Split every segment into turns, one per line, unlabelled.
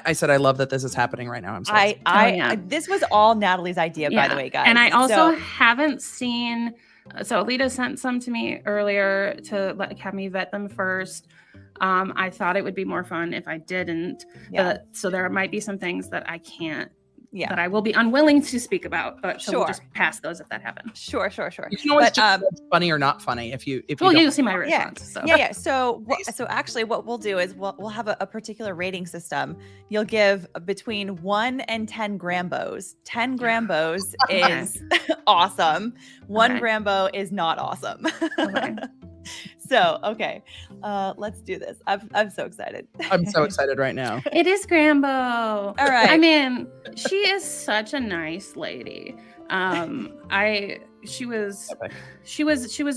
I said I love that this is happening right now. I'm sorry.
This was all Natalie's idea, by the way, guys.
And I also haven't seen. So Alita sent some to me earlier to have me vet them first. I thought it would be more fun if I didn't. But, so there might be some things that I can't. That I will be unwilling to speak about, but so we'll just pass those if that happens.
Sure.
You can always just funny or not funny if you.
Well, you'll see my response.
Yeah. So actually, what we'll do is we'll have a particular rating system. You'll give between 1 and 10 Grambos. 10 Grambos is awesome. 1 Grambo is not awesome.
Okay.
So, okay, let's do this. I'm so excited.
I'm so excited right now.
It is Grambo.
All right.
I mean, she is such a nice lady. She was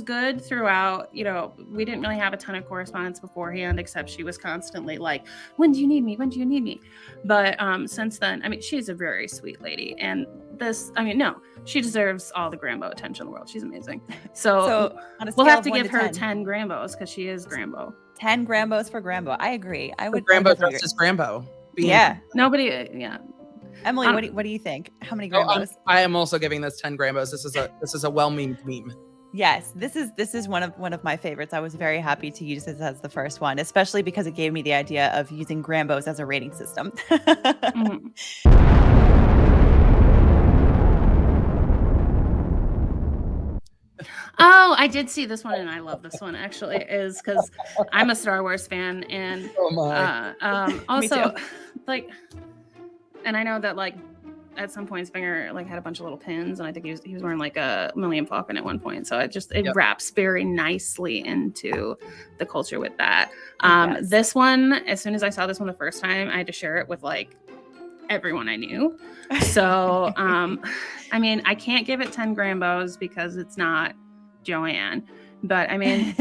good throughout. You know, we didn't really have a ton of correspondence beforehand, except she was constantly like, "When do you need me? When do you need me?" But since then, I mean, she's a very sweet lady, and she deserves all the Grambo attention in the world. She's amazing. So we'll have to give her 10 Grambos because she is Grambo.
10 Grambos for Grambo. I agree. I would.
Grambo versus Grambo.
Nobody. Yeah.
Emily, what do you think? How many Grambos?
I am also giving this 10 Grambos. This is a well-memed meme.
Yes, this is one of my favorites. I was very happy to use this as the first one, especially because it gave me the idea of using Grambos as a rating system.
Oh, I did see this one, and I love this one actually, is because I'm a Star Wars fan, and also like, and I know that like at some point Spinger like had a bunch of little pins, and I think he was wearing like a Millennium Falcon at one point, so it wraps very nicely into the culture with that. This one, as soon as I saw this one the first time, I had to share it with like everyone I knew. So I mean, I can't give it 10 Grambos because it's not Joanne, but I mean,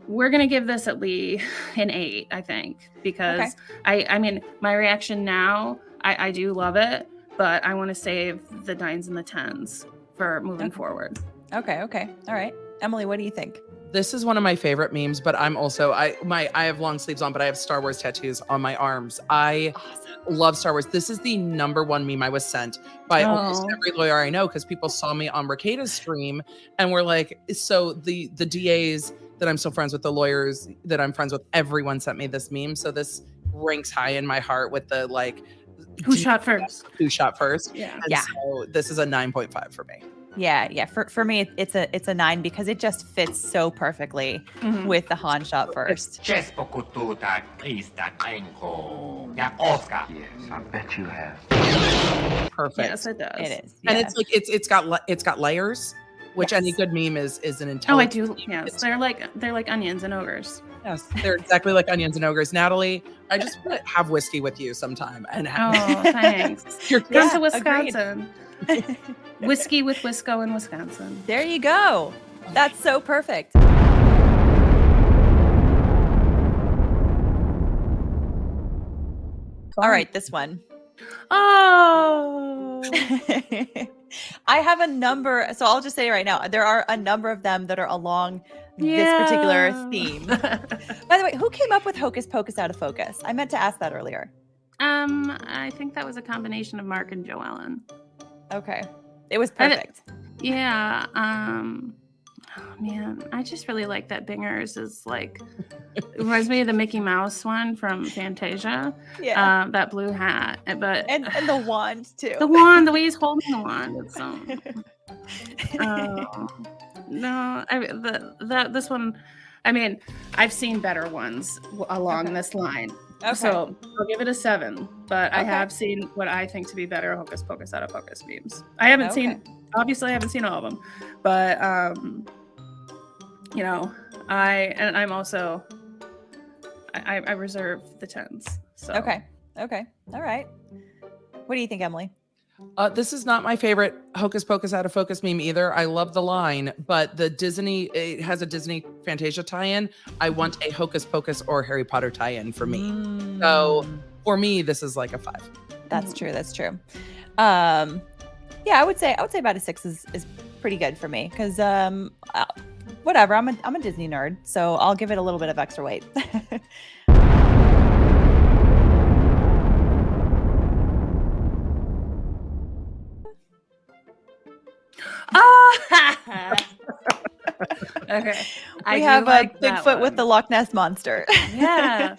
we're gonna give this at least an 8, I think, because I mean, my reaction now, I do love it, but I want to save the 9s and the 10s for moving forward.
Okay. All right. Emily, what do you think?
This is one of my favorite memes, but I'm also I have long sleeves on, but I have Star Wars tattoos on my arms. I love Star Wars. This is the #1 meme I was sent by almost every lawyer I know, because people saw me on Mercado's stream and were like, so the DAs that I'm still friends with, the lawyers that I'm friends with, everyone sent me this meme. So this ranks high in my heart with the like,
who shot first?
Yeah. So this is a 9.5 for me.
Yeah. For me, it's a 9 because it just fits so perfectly with the Han shot first.
Yes, I bet you have.
Perfect.
Yes, it does.
It is.
And it's like it's got layers, which any good meme is an intelligent.
Oh, I do. Yes, they're like onions and ogres.
Yes, they're exactly like onions and ogres. Natalie, I just want to have whiskey with you sometime. And
thanks. Come to Wisconsin. Whiskey with Wisco in Wisconsin.
There you go. That's so perfect. All right, this one.
Oh.
I have a number, so I'll just say right now, there are a number of them that are along this particular theme. By the way, who came up with Hocus Pocus Out of Focus? I meant to ask that earlier.
I think that was a combination of Mark and Joellen.
Okay. It was perfect.
Yeah. Oh man, I just really like that Bingers is like, it reminds me of the Mickey Mouse one from Fantasia.
Yeah.
That blue hat, but
and the wand too.
The wand, the way he's holding the wand. It's this one. I mean, I've seen better ones along this line.
Okay.
So I'll give it a 7, but I have seen what I think to be better Hocus Pocus Out of Focus memes. I haven't seen, obviously I haven't seen all of them, but you know, I'm also, I reserve the 10s. So.
Okay. All right. What do you think, Emily?
This is not my favorite Hocus Pocus Out of Focus meme either. I love the line, but it has a Disney Fantasia tie-in. I want a Hocus Pocus or Harry Potter tie-in for me. So for me, this is like a 5.
That's true. Yeah, I would say about a 6 is pretty good for me because whatever. I'm a Disney nerd, so I'll give it a little bit of extra weight.
Okay.
We have a Bigfoot with the Loch Ness Monster.
Yeah.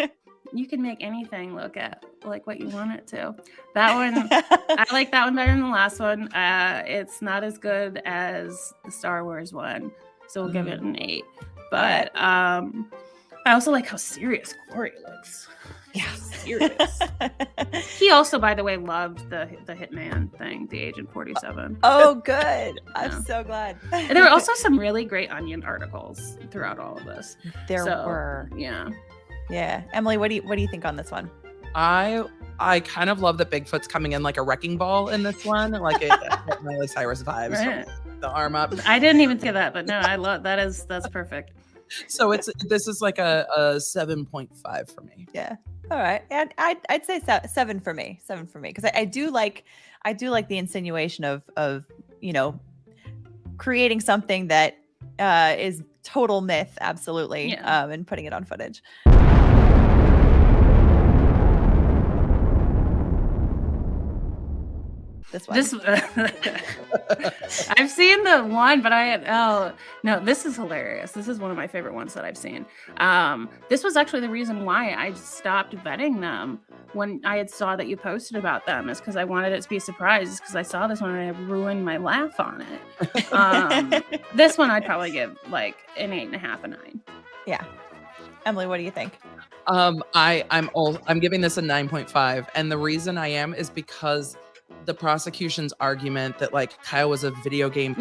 You can make anything look at like what you want it to. That one, I like that one better than the last one. It's not as good as the Star Wars one, so we'll give it an 8. But I also like how serious Corey looks.
Yeah,
serious. He also, by the way, loved the Hitman thing, the Agent 47.
Oh, good. I'm so glad.
And there were also some really great Onion articles throughout all of this.
There were.
Yeah.
Yeah. Emily, what do you think on this one?
I kind of love that Bigfoot's coming in like a wrecking ball in this one, like it Miley Cyrus vibes.
Right.
The arm up.
I didn't even see that, but no, I love that's perfect.
So this is like a 7.5 for me.
Yeah. All right. And I'd say 7 for me. 7 for me because I do like the insinuation of creating something that is total myth, absolutely, and putting it on footage. This one.
I've seen the one, but no, this is hilarious. This is one of my favorite ones that I've seen. This was actually the reason why I stopped vetting them when I had saw that you posted about them, is because I wanted it to be a surprise, because I saw this one and I ruined my laugh on it. This one I'd probably give like an 8.5, a 9.
Yeah. Emily, what do you think?
I'm giving this a 9.5, and the reason I am is because the prosecution's argument that like Kyle was a video game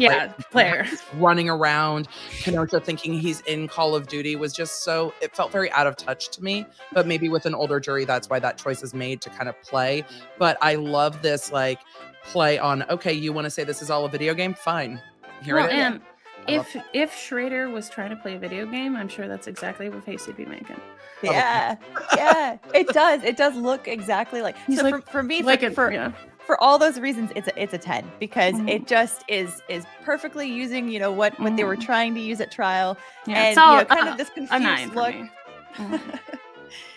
player running around Kenosha thinking he's in Call of Duty was just so, it felt very out of touch to me. But maybe with an older jury, that's why that choice is made, to kind of play. But I love this like play on, okay, you want to say this is all a video game? Fine. Here it is.
And if Schrader was trying to play a video game, I'm sure that's exactly what face he'd be making.
Yeah. Yeah. It does. It does look exactly like.
He's
so
like,
for me,
like
for all those reasons, it's a 10 because it just is perfectly using what they were trying to use at trial, and
it's all,
kind of this confused look.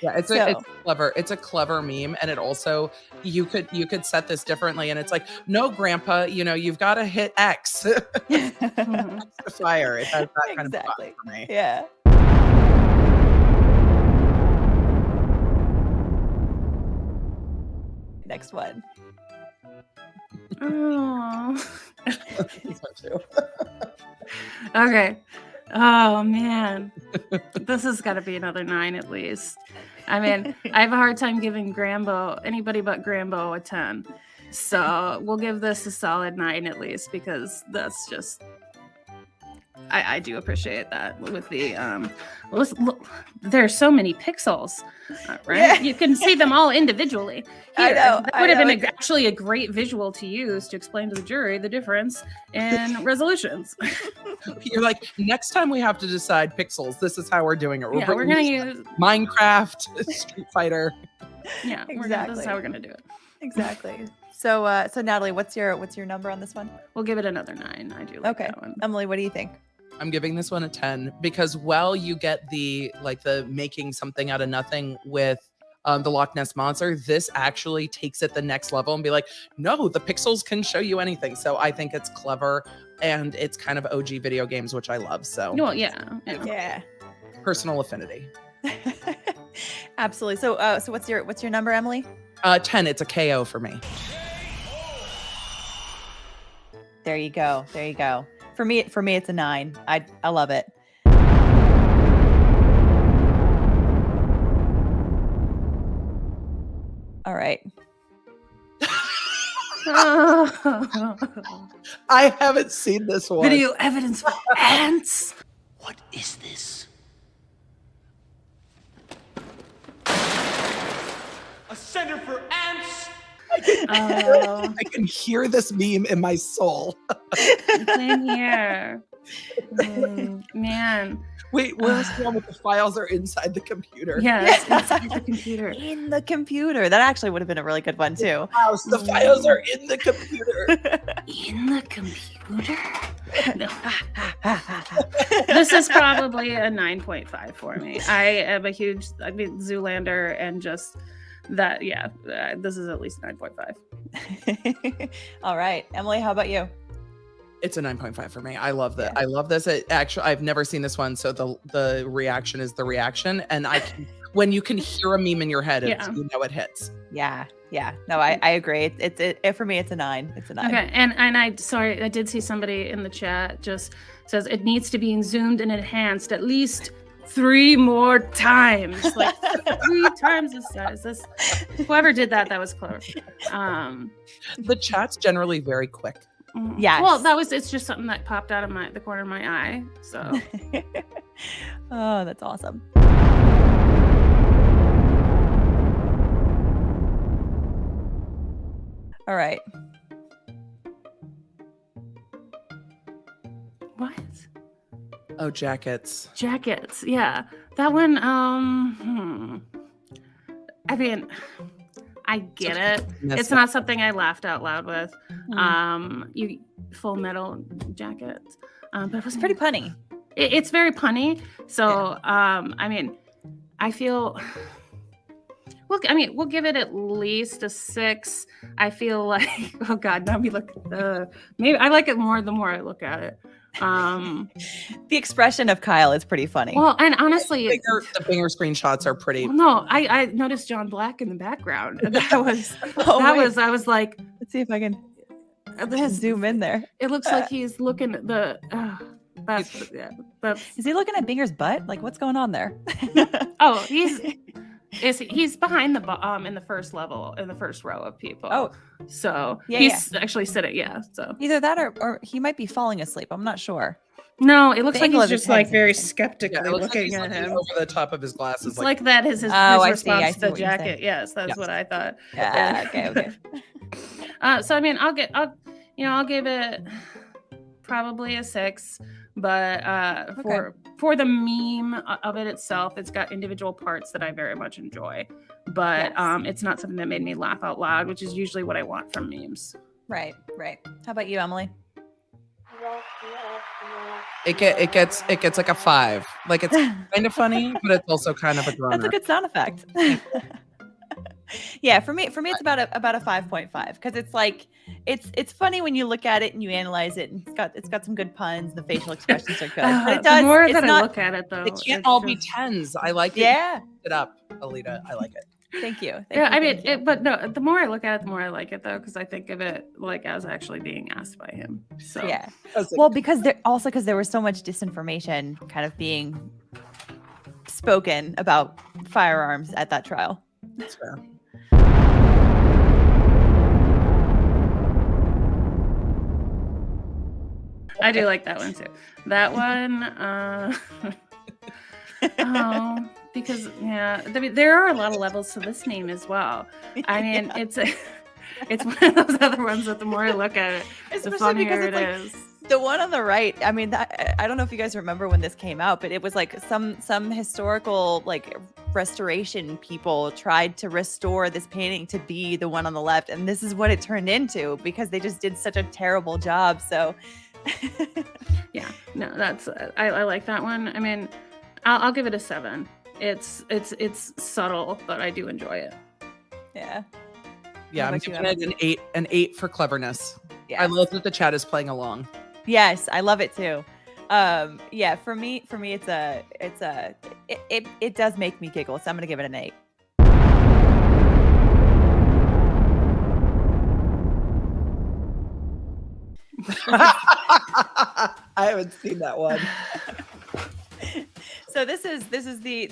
Yeah, it's clever. It's a clever meme, and it also you could set this differently, and it's like, no, Grandpa, you've got to hit X. The fire. It has that kind of fun for me.
Yeah. Next one.
Oh. Okay. Oh man, this has got to be another 9 at least. I mean, I have a hard time giving anybody but Grambo a 10. So we'll give this a solid 9 at least, because that's just, I do appreciate that with the look, there's so many pixels, right? Yeah. You can see them all individually. Here, that would have been actually a great visual to use to explain to the jury the difference in resolutions.
You're like, next time we have to decide pixels, this is how we're doing it.
We're gonna use
Minecraft, Street Fighter.
Yeah,
exactly.
This is how we're gonna do it.
Exactly. So Natalie, what's your number on this one?
We'll give it another 9. I do like that one.
Emily, what do you think?
I'm giving this one a 10 because you get the making something out of nothing with the Loch Ness Monster. This actually takes it the next level and be like, no, the pixels can show you anything. So I think it's clever, and it's kind of OG video games, which I love. So
yeah.
Personal affinity.
Absolutely. So what's your number, Emily?
10. It's a KO for me.
There you go. For me, it's a 9. I love it. All right.
I haven't seen this one.
Video evidence for ants.
What is this? A center for ants?
I can hear this meme in my soul.
Same here. Man.
Wait, where's the one with the files are inside the computer?
Yes, inside the computer.
In the computer. That actually would have been a really good one too.
The files are in the computer.
In the computer? No. This is probably a 9.5 for me. I am a huge, Zoolander, and just that, this is at least 9.5.
All right. Emily, how about you?
It's a 9.5 for me. I love that.
Yeah.
I love this. Actually, I've never seen this one, so the reaction is the reaction, and when you can hear a meme in your head, you know it hits.
Yeah. No, I agree. It for me. It's a 9. It's a 9.
Okay, and I did see somebody in the chat just says it needs to be zoomed and enhanced at least 3 more times, like 3 times the size. This whoever did that was clever.
The chat's generally very quick.
Yes.
Well, it's just something that popped out of the corner of my eye. So.
Oh, that's awesome. All right.
What?
Oh, jackets.
Jackets. Yeah. That one, I mean, I get it. It's not something I laughed out loud with. You Full Metal Jacket. But it was
pretty punny.
It's very punny. So, I mean, I feel... we'll give it at least a 6. I feel like, oh God, now we look. Maybe I like it more the more I look at it.
The expression of Kyle is pretty funny.
Well, and honestly,
the Binger screenshots are pretty.
Well, no, I noticed John Black in the background. That was I was like,
let's see if I can zoom in there.
It looks like he's looking at the.
Is he looking at Binger's butt? Like, what's going on there?
Oh, he's behind the in the first level, in the first row of people.
Oh,
so he's actually sitting. Yeah, so
either that or he might be falling asleep. I'm not sure.
No, it looks like he's just like very skeptically looking at him
over the top of his glasses.
It's like that is his response to the jacket. Yes, that's what I thought.
Yeah. Okay.
So I mean, I'll give it probably a 6, but for the meme of it itself, it's got individual parts that I very much enjoy, but it's not something that made me laugh out loud, which is usually what I want from memes.
Right. How about you, Emily?
It gets like a 5. Like, it's kind of funny, but it's also kind of a groaner.
That's a good sound effect. Yeah, for me it's about a 5.5 because it's like it's funny when you look at it and you analyze it, and it's got some good puns. The facial expressions are good. But it does.
The more that I look at it, though,
it can't all be 10s. I like it.
Yeah,
it up, Alita. I like it.
Thank you.
But no, the more I look at it, the more I like it, though, because I think of it like as actually being asked by him. So
yeah. Well, because there was so much disinformation kind of being spoken about firearms at that trial.
That's fair.
I do like that one too. That one, because I mean, there are a lot of levels to this meme as well. I mean, it's one of those other ones that the more I look at it, the funnier it is.
The one on the right, I mean, I don't know if you guys remember when this came out, but it was like some historical like restoration people tried to restore this painting to be the one on the left, and this is what it turned into because they just did such a terrible job. So
yeah, no, that's I like that one. I mean, I'll give it a 7. It's subtle, but I do enjoy it.
Yeah.
Yeah, I'm giving it an 8 for cleverness.
Yeah.
I love that the chat is playing along.
Yes, I love it too. Yeah, for me, it does make me giggle, so I'm gonna give it an 8.
I haven't seen that one.
So this is the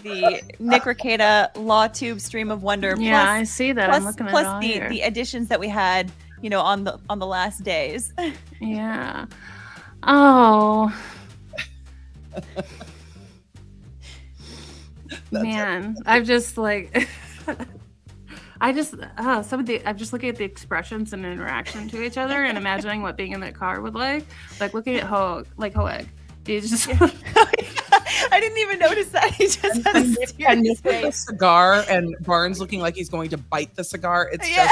Nick Rekieta LawTube Stream of Wonder.
Yeah, I see that. I'm looking at it all here.
The additions that we had, on the last days.
Yeah. Oh. Man, I'm just like I'm just looking at the expressions and interaction to each other and imagining what being in that car would like looking at Hoeg. He's just
I didn't even notice that. He just had
a cigar and Barnes looking like he's going to bite the cigar. It's
yeah.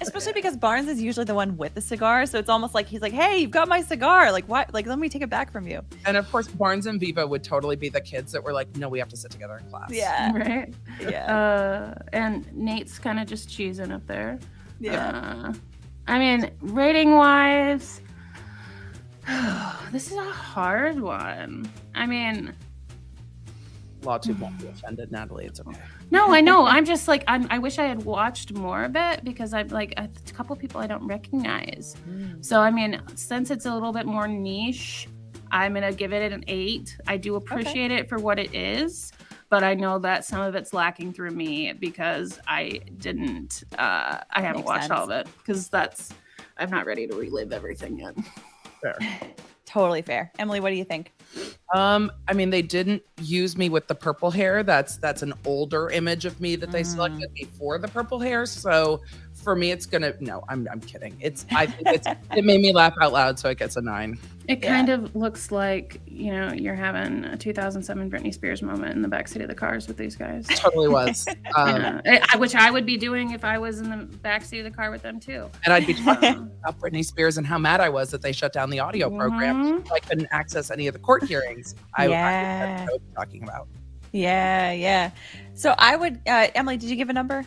Especially because Barnes is usually the one with the cigar, so it's almost like he's like, "Hey, you've got my cigar. Like, what? Like, let me take it back from you."
And of course, Barnes and Viva would totally be the kids that were like, "No, we have to sit together in class."
Yeah.
Right.
Yeah.
And Nate's kind of just cheesing up there.
Yeah.
I mean, rating wise, This is a hard one. I mean,
Lawtube won't be offended, Natalie. It's okay.
No, I know. I'm just like, I wish I had watched more of it because I'm like a couple people I don't recognize. So, I mean, since it's a little bit more niche, I'm going to give it an 8. I do appreciate it for what it is, but I know that some of it's lacking through me because I haven't watched all of it because I'm not ready to relive everything yet.
Fair.
Totally fair. Emily, what do you think?
I mean, they didn't use me with the purple hair. That's an older image of me that they selected before the purple hair. So for me, it's gonna I'm kidding. It made me laugh out loud, so it gets a 9.
It kind of looks like, you're having a 2007 Britney Spears moment in the backseat of the cars with these guys.
Totally was.
Which I would be doing if I was in the backseat of the car with them too.
And I'd be talking about Britney Spears and how mad I was that they shut down the audio program. So I couldn't access any of the court hearings. I was talking about.
Yeah. So I would, Emily, did you give a number?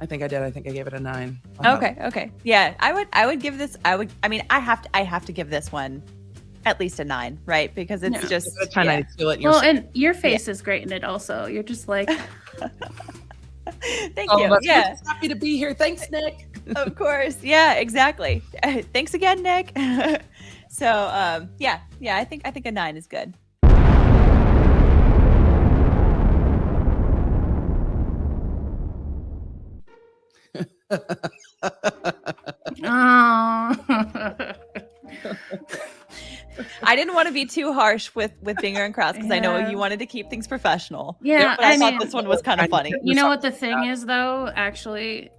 I think I did. I think I gave it a 9.
Okay. Yeah, I would give this. I have to give this one at least a 9, right? Because it's just
kind of feel it.
Well, and your face is great in it. Also, you're just like.
Thank you. Yeah,
I'm happy to be here. Thanks, Nick.
Of course. Yeah, exactly. Thanks again, Nick. So, yeah. I think a 9 is good. I didn't want to be too harsh with Binger and Cross because I know you wanted to keep things professional.
Yeah,
but I thought this one was kind of funny.
You know what the thing is, though? Actually,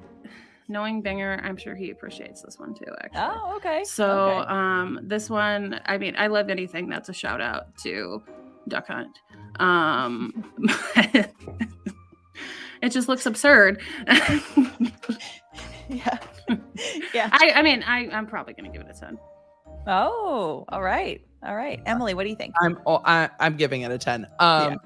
knowing Binger, I'm sure he appreciates this one too. Actually.
Oh, okay.
So, this one, I mean, I love anything that's a shout out to Duck Hunt. It just looks absurd.
Yeah.
I mean, I'm probably gonna give it a 10.
Oh, all right. Emily, what do you think?
I'm giving it a 10. And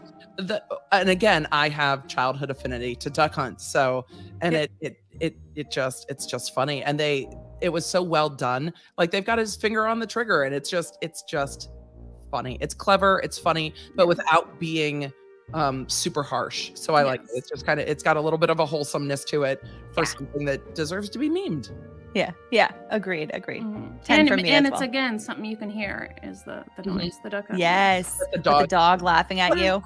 again, I have childhood affinity to Duck Hunt, so it's just funny, and it was so well done. Like they've got his finger on the trigger, and it's just funny. It's clever, it's funny, but without being super harsh. So I like it. It's just it's got a little bit of a wholesomeness to it for something that deserves to be memed.
Yeah. Agreed. 10
and
for me.
And
as
it's
well.
again something you can hear is the noise the duck.
Yes, with the dog laughing at you.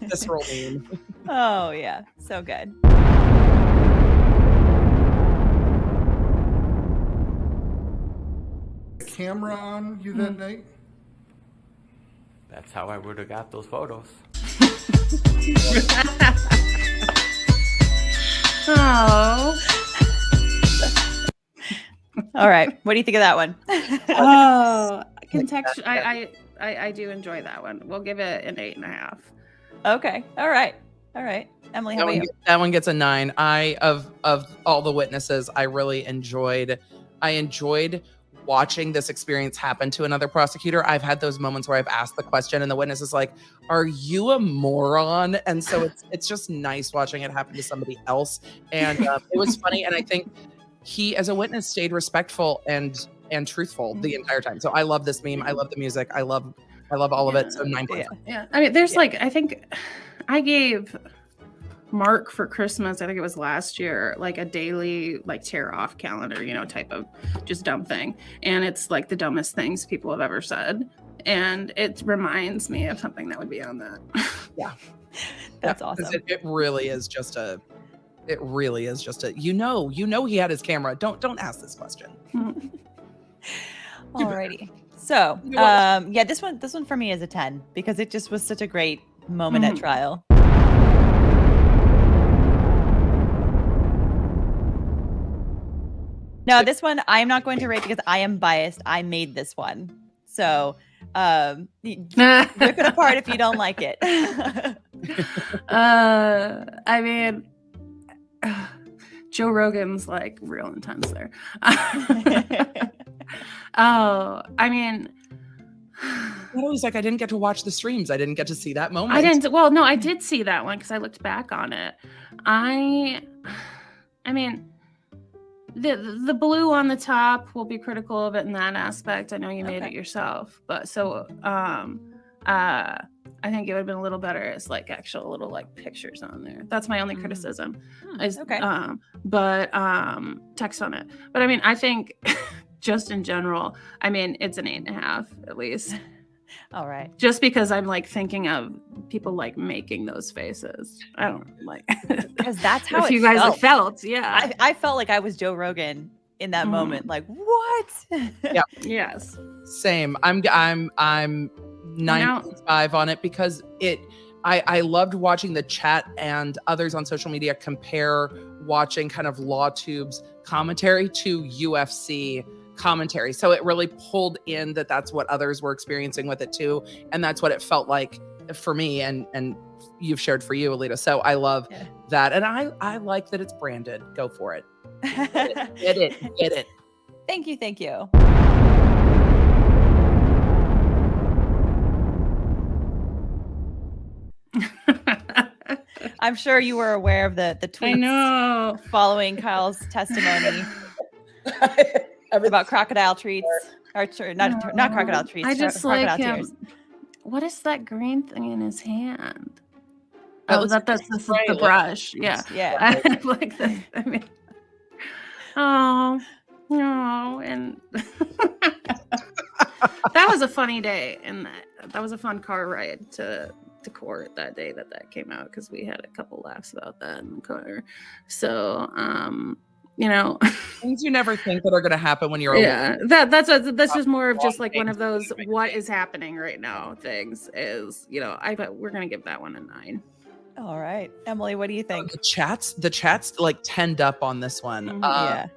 Visceral meme.
Oh yeah, so good.
Camera on you that night?
That's how I would have got those photos.
Oh.
All right. What do you think of that one?
Oh, I do enjoy that one. We'll give it an 8.5.
Okay. All right. Emily, how about you?
That one gets a 9. Of all the witnesses, I really enjoyed watching this experience happen to another prosecutor. I've had those moments where I've asked the question and the witness is like, "Are you a moron?" And so it's just nice watching it happen to somebody else. And it was funny. And I think he, as a witness, stayed respectful and truthful the entire time. So I love this meme. I love the music. I love all of it. So 9 points.
Yeah. I mean, there's I think I gave Mark for Christmas, I think it was last year, like a daily tear off calendar, type of just dumb thing. And it's like the dumbest things people have ever said. And it reminds me of something that would be on that.
Yeah.
That's awesome.
It really is just a, he had his camera. Don't ask this question.
Alrighty. So, this one for me is a 10 because it just was such a great moment at trial. No, this one I'm not going to rate because I am biased. I made this one. So, rip it apart if you don't like it.
I mean, Joe Rogan's real intense there. Oh, I mean,
He's like, I didn't get to watch the streams. I didn't get to see that moment.
I didn't. Well, no, I did see that one because I looked back on it. I mean, the blue on the top, will be critical of it in that aspect. I know you made it yourself, but so I think it would have been a little better as like actual little like pictures on there. That's my only criticism. But text on it. But I mean, I think just in general, I mean, it's an 8.5 at least.
All right.
Just because I'm like thinking of people like making those faces. I don't like
because that's how
if you guys
felt.
felt. Yeah.
I felt like I was Joe Rogan in that moment. Like, what?
Yeah.
Yes.
Same. I'm 9.5 on it because I loved watching the chat and others on social media compare watching kind of LawTube's commentary to UFC commentary. So it really pulled in that's what others were experiencing with it too. And that's what it felt like for me and you've shared for you, Alita. So I love that. And I like that it's branded. Go for it. Get it.
Thank you. I'm sure you were aware of the tweets
I know.
following Kyle's testimony about crocodile treats. Or not crocodile treats.
I just
crocodile
like him.
tears.
What is that green thing in his hand?
That's
the brush. Yeah. I like that. I mean, oh no, and that was a funny day, and that was a fun car ride to court that day that came out because we had a couple laughs about that in the car. So,
things you never think that are going to happen when you're
that's just more of just like one of those what is happening right now things is but we're gonna give that one a 9.
All right, Emily, what do you think?
The chats like 10'd up on this one.
I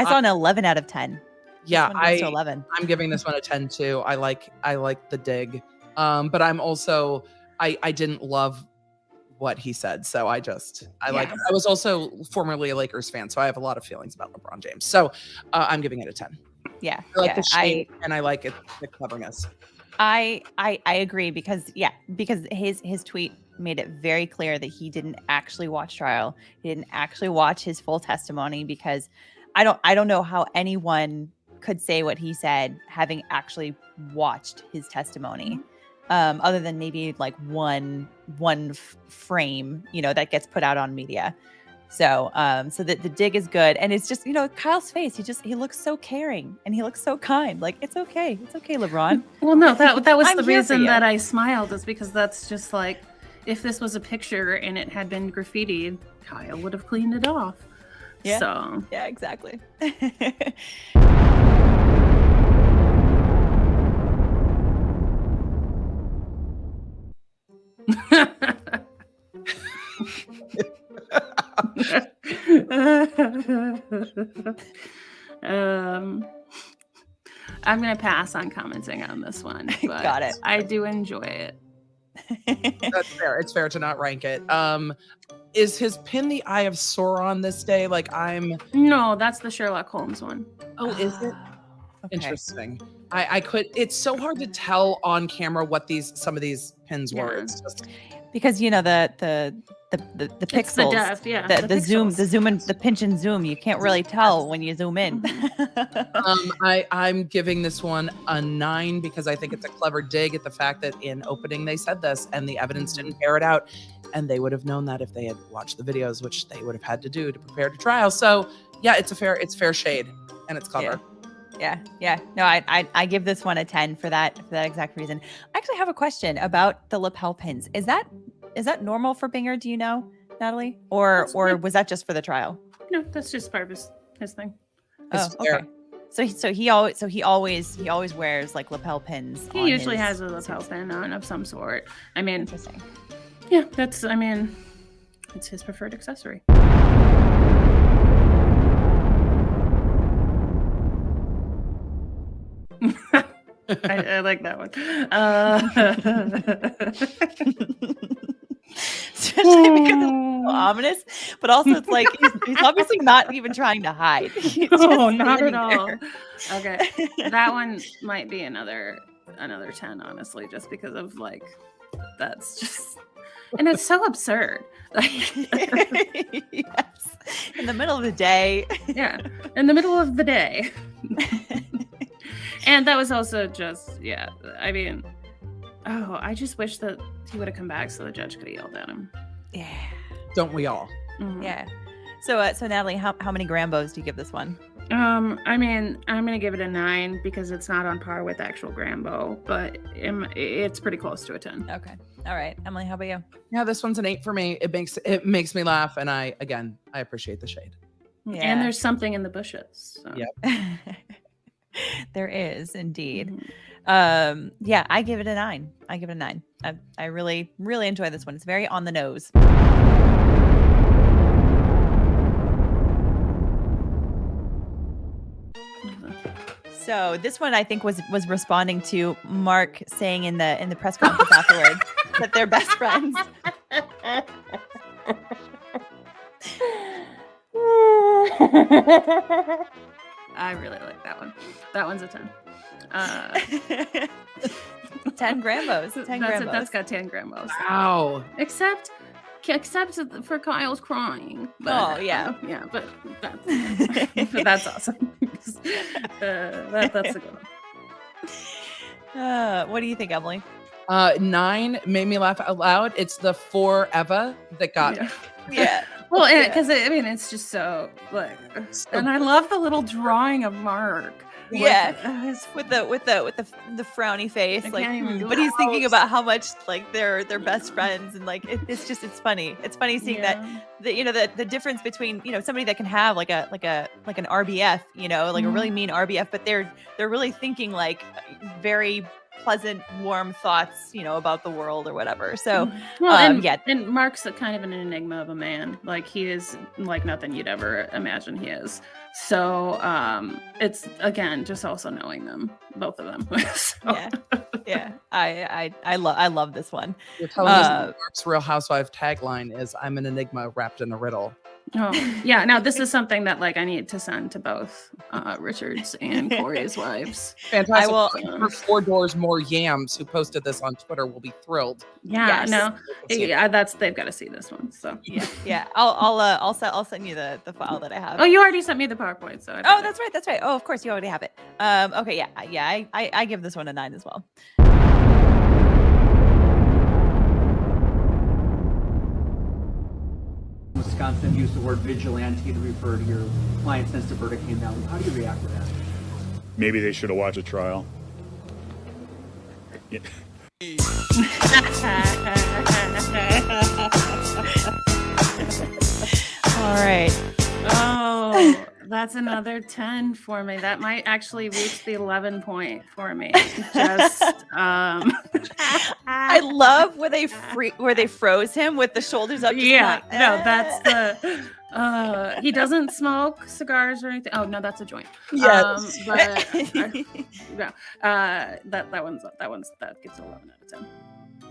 saw an 11 out of 10.
Yeah,
to 11.
I'm giving this one a 10 too. I like the dig, but I'm also I didn't love what he said, so I was also formerly a Lakers fan, so I have a lot of feelings about LeBron James. So I'm giving it a 10.
Yeah,
I like the shame and I like the cleverness.
I agree because his tweet made it very clear that he didn't actually watch trial. He didn't actually watch his full testimony because I don't know how anyone could say what he said having actually watched his testimony. Other than maybe like one frame, that gets put out on media. So the dig is good. And it's just, Kyle's face, he looks so caring and he looks so kind. Like, it's okay, LeBron.
Well, no, that was the reason that I smiled, is because that's just like, if this was a picture and it had been graffitied, Kyle would have cleaned it off.
Yeah.
So
yeah, exactly.
I'm gonna pass on commenting on this one, but
Got it.
I do enjoy it.
That's fair. It's fair to not rank it. Is his pin the Eye of Sauron this day?
No, that's the Sherlock Holmes one.
Oh, is it?
Okay.
Interesting. It's so hard to tell on camera what some of these pins were. It's just
because the pixels, the zoom, and the pinch and zoom, you can't really tell when you zoom in.
I'm giving this one a 9 because I think it's a clever dig at the fact that in opening they said this and the evidence didn't bear it out, and they would have known that if they had watched the videos, which they would have had to do to prepare to trial. So yeah, it's fair shade and it's clever.
Yeah. No, I give this one a 10 for that exact reason. I actually have a question about the lapel pins. Is that normal for Binger? Do you know, Natalie? Or was that just for the trial?
No, that's just part of his thing.
Oh, okay. So he always wears like lapel pins.
He usually has a lapel pin on of some sort. I mean,
interesting.
Yeah, it's his preferred accessory. I like that one.
Especially because it's so ominous, but also it's like he's obviously not even trying to hide.
No, not at all. Okay, that one might be another 10, honestly, just because of that's just, and it's so absurd.
Yes. In the middle of the day.
Yeah, in the middle of the day. And that was also just, yeah, I mean, I just wish that he would have come back so the judge could have yelled at him.
Yeah.
Don't we all?
Mhm.
Yeah. So Natalie, how many Grambos do you give this one?
I mean, I'm gonna give it a 9 because it's not on par with actual Grambo, but it's pretty close to a 10.
Okay. All right. Emily, how about you?
Yeah, this one's an 8 for me. It makes me laugh, and I appreciate the shade.
Yeah.
And there's something in the bushes. So.
Yep.
There is indeed.
Mhm.
Yeah, I give it a 9. I really, really enjoy this one. It's very on the nose. So this one I think was responding to Mark saying in the press conference afterwards that they're best friends.
I really like that one. That one's a 10.
10 Grambos. 10 Grambos.
That's got 10 Grambos.
Wow.
Except for Kyle's crying.
Oh, yeah.
Yeah, but that's awesome. That's a good one.
What do you think, Emily?
9 made me laugh out loud. It's the for Eva that got me.
Yeah.
Well, because I mean, it's just so like, and I love the little drawing of Mark.
Yeah, with the frowny face,
I
like,
can't even
but he's thinking about how much like they're best friends, and like it's funny. It's funny seeing that the difference between somebody that can have like an RBF, like a really mean RBF, but they're really thinking like very pleasant, warm thoughts, about the world or whatever. So,
and Mark's kind of an enigma of a man. Like he is like nothing you'd ever imagine he is. So, it's again just also knowing them, both of them. So.
Yeah. I love this one.
You're telling us that Mark's Real Housewife tagline is "I'm an enigma wrapped in a riddle."
Oh yeah, now this is something that like I need to send to both Richard's and Corey's wives.
Fantastic. For 4 doors more yams who posted this on Twitter will be thrilled.
Yeah, no, yeah, they've got to see this one. So
yeah. I'll send you the file that I have.
Oh, you already sent me the PowerPoint, so
that's right. Oh, of course you already have it. Okay, yeah. I give this one a 9 as well.
Wisconsin used the word vigilante to refer to your client since the verdict came down. How do you react to that?
Maybe they should have watched a trial. Yeah.
All right.
Oh, that's another 10 for me. That might actually reach the 11 point for me. Just
I love where they froze him with the shoulders up.
Yeah, no, that's the he doesn't smoke cigars or anything. Oh no, that's a joint.
Yes.
But that gets 11 out of 10.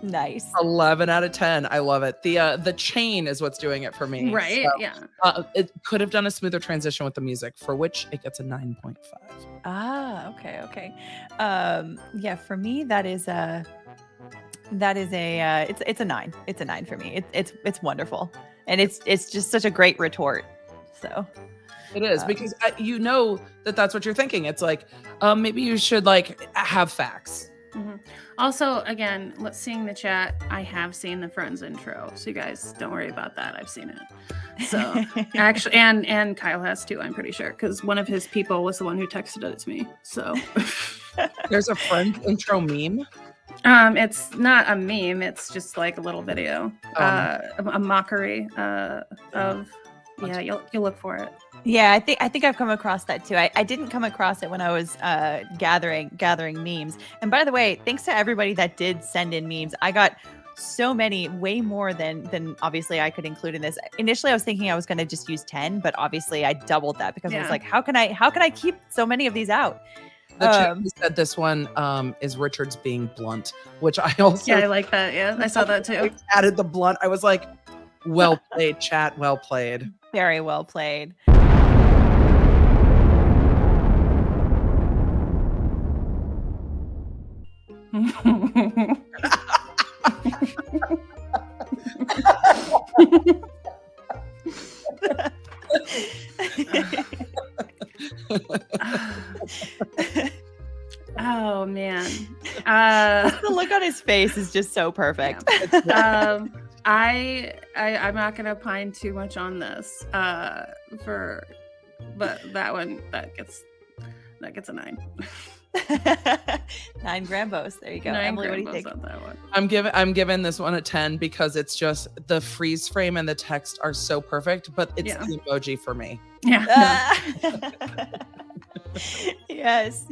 Nice.
11 out of 10. I love it. The chain is what's doing it for me.
Right.
So,
yeah.
It could have done a smoother transition with the music, for which it gets a 9.5.
Ah, okay. Yeah, for me it's a 9. It's a 9 for me. It's wonderful. And it's just such a great retort. So
it is, because that's what you're thinking. It's like, maybe you should like have facts.
Mm-hmm. Also, again, let's seeing the chat. I have seen the Friends intro, so you guys don't worry about that. I've seen it. So actually, and Kyle has too. I'm pretty sure because one of his people was the one who texted it to me. So
there's a Friends intro meme.
It's not a meme. It's just like a little video, a mockery of. Yeah, you'll look for it.
Yeah, I think I've come across that too. I didn't come across it when I was gathering memes. And by the way, thanks to everybody that did send in memes. I got so many, way more than obviously I could include in this. Initially, I was thinking I was going to just use 10, but obviously I doubled that because I was like, how can I keep so many of these out?
The chat said this one is Richard's being blunt, which I also
I like that. Yeah, I saw that too.
Added the blunt. I was like, well played, chat. Well played.
Very well played.
Oh man.
The look on his face is just so perfect.
I'm not gonna pine too much on this. But that one that gets a 9.
9 Grambos. There you go.
9
Emily, what do you
Grambos
think?
on that one.
I'm giving this one a 10 because it's just the freeze frame and the text are so perfect, but it's the emoji for me.
Yeah.
Yes.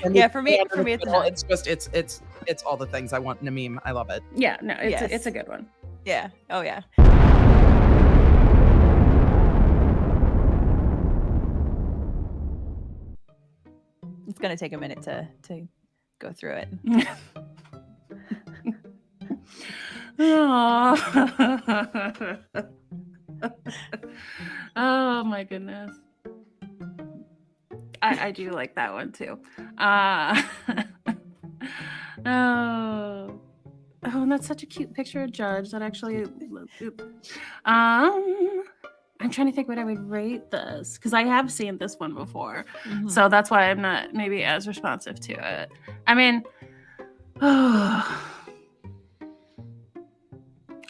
And
Yeah, for me it's a 9.
it's just it's all the things I want in a meme. I love it.
Yeah, no, it's a good one.
Yeah. Oh yeah. It's gonna take a minute to go through it.
Oh my goodness. I do like that one too. Oh, and that's such a cute picture of Judge. That actually. I'm trying to think what I would rate this because I have seen this one before, so that's why I'm not maybe as responsive to it. I mean, I'm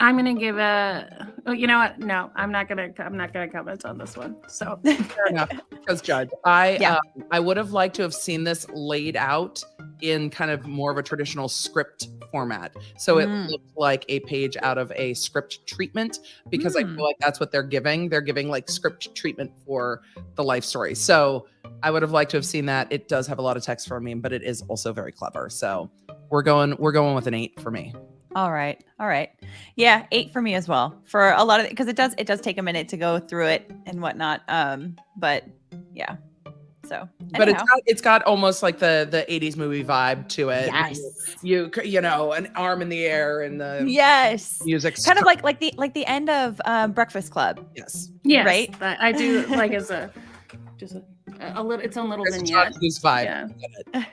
gonna give it. Oh, you know what? No, I'm not gonna comment on this one. So
fair enough. Because Judge, I would have liked to have seen this laid out in kind of more of a traditional script format. So it looked like a page out of a script treatment because I feel like that's what they're giving. They're giving like script treatment for the life story. So I would have liked to have seen that. It does have a lot of text for me, but it is also very clever. So we're going with an 8 for me.
All right. Yeah, 8 for me as well. For a lot of it, because it does take a minute to go through it and whatnot. But yeah. So,
but it's got almost like the 80s movie vibe to it.
Yes.
You know, an arm in the air and the music.
Kind of like the end of Breakfast Club.
Yes.
Right.
I do like as a just a little its own little vignette.
Vibe.
Yeah.